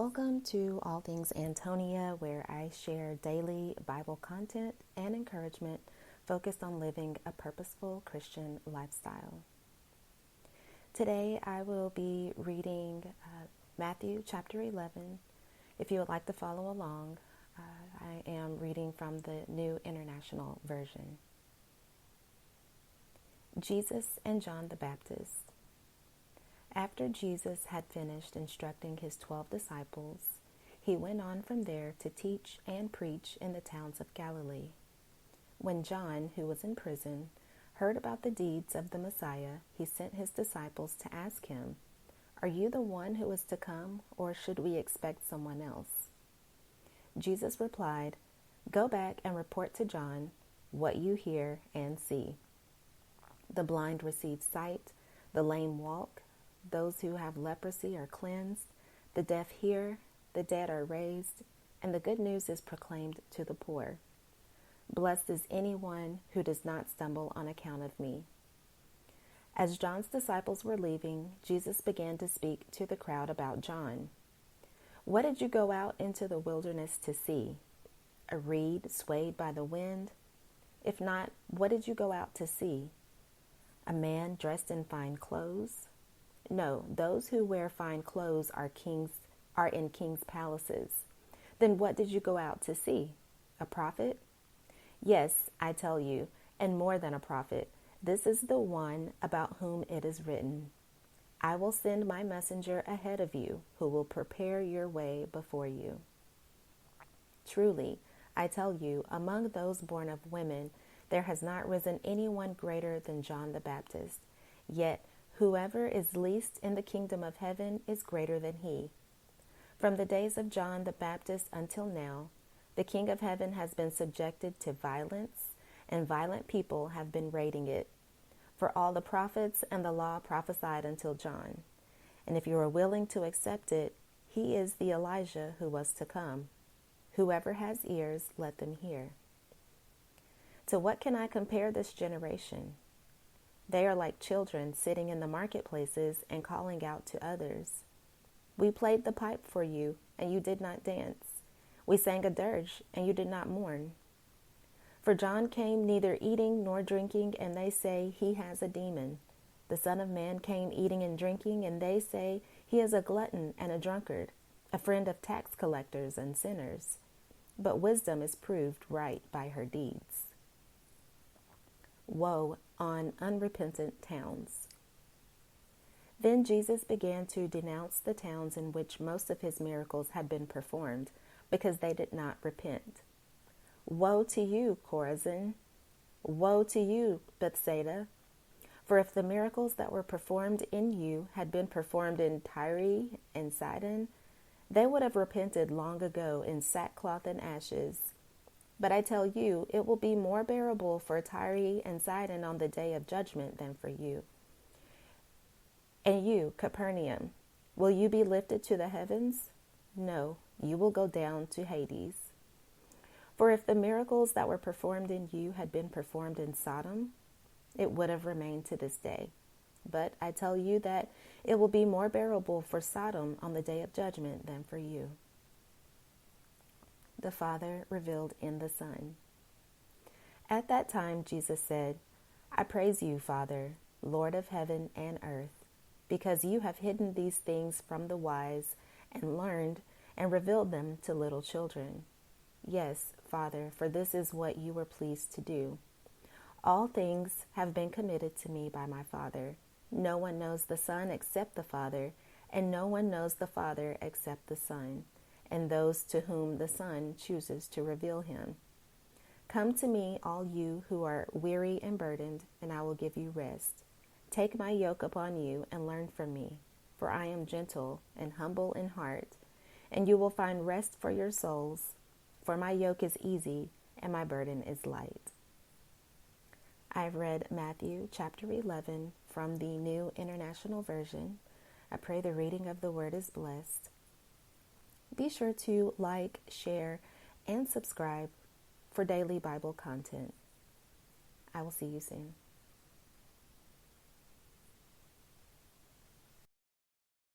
Welcome to All Things Antonia, where I share daily Bible content and encouragement focused on living a purposeful Christian lifestyle. Today I will be reading Matthew chapter 11. If you would like to follow along, I am reading from the New International Version. Jesus and John the Baptist. After Jesus had finished instructing his 12 disciples, he went on from there to teach and preach in the towns of Galilee. When John, who was in prison, heard about the deeds of the Messiah, he sent his disciples to ask him, "Are you the one who is to come, or should we expect someone else?" Jesus replied, "Go back and report to John what you hear and see. The blind receive sight, the lame walk, those who have leprosy are cleansed, the deaf hear, the dead are raised, and the good news is proclaimed to the poor. Blessed is anyone who does not stumble on account of me." As John's disciples were leaving, Jesus began to speak to the crowd about John. "What did you go out into the wilderness to see? A reed swayed by the wind? If not, what did you go out to see? A man dressed in fine clothes? No, those who wear fine clothes are in kings' palaces. Then what did you go out to see? A prophet? Yes, I tell you, and more than a prophet. This is the one about whom it is written, 'I will send my messenger ahead of you, who will prepare your way before you.' Truly, I tell you, among those born of women, there has not risen anyone greater than John the Baptist. Yet, whoever is least in the kingdom of heaven is greater than he. From the days of John the Baptist until now, the King of heaven has been subjected to violence, and violent people have been raiding it. For all the prophets and the law prophesied until John. And if you are willing to accept it, he is the Elijah who was to come. Whoever has ears, let them hear. To what can I compare this generation? They are like children sitting in the marketplaces and calling out to others. We played the pipe for you, and you did not dance. We sang a dirge, and you did not mourn. For John came neither eating nor drinking, and they say he has a demon. The Son of Man came eating and drinking, and they say he is a glutton and a drunkard, a friend of tax collectors and sinners. But wisdom is proved right by her deeds." Woe on unrepentant towns. Then Jesus began to denounce the towns in which most of his miracles had been performed, because they did not repent. "Woe to you, Chorazin! Woe to you, Bethsaida! For if the miracles that were performed in you had been performed in Tyre and Sidon, they would have repented long ago in sackcloth and ashes. But I tell you, it will be more bearable for Tyre and Sidon on the day of judgment than for you. And you, Capernaum, will you be lifted to the heavens? No, you will go down to Hades. For if the miracles that were performed in you had been performed in Sodom, it would have remained to this day. But I tell you that it will be more bearable for Sodom on the day of judgment than for you." The Father revealed in the Son. At that time, Jesus said, "I praise you, Father, Lord of heaven and earth, because you have hidden these things from the wise and learned and revealed them to little children. Yes, Father, for this is what you were pleased to do. All things have been committed to me by my Father. No one knows the Son except the Father, and no one knows the Father except the Son, and those to whom the Son chooses to reveal him. Come to me, all you who are weary and burdened, and I will give you rest. Take my yoke upon you and learn from me, for I am gentle and humble in heart, and you will find rest for your souls. For my yoke is easy and my burden is light." I've read Matthew chapter 11 from the New International Version. I pray the reading of the word is blessed. Be sure to like, share, and subscribe for daily Bible content. I will see you soon.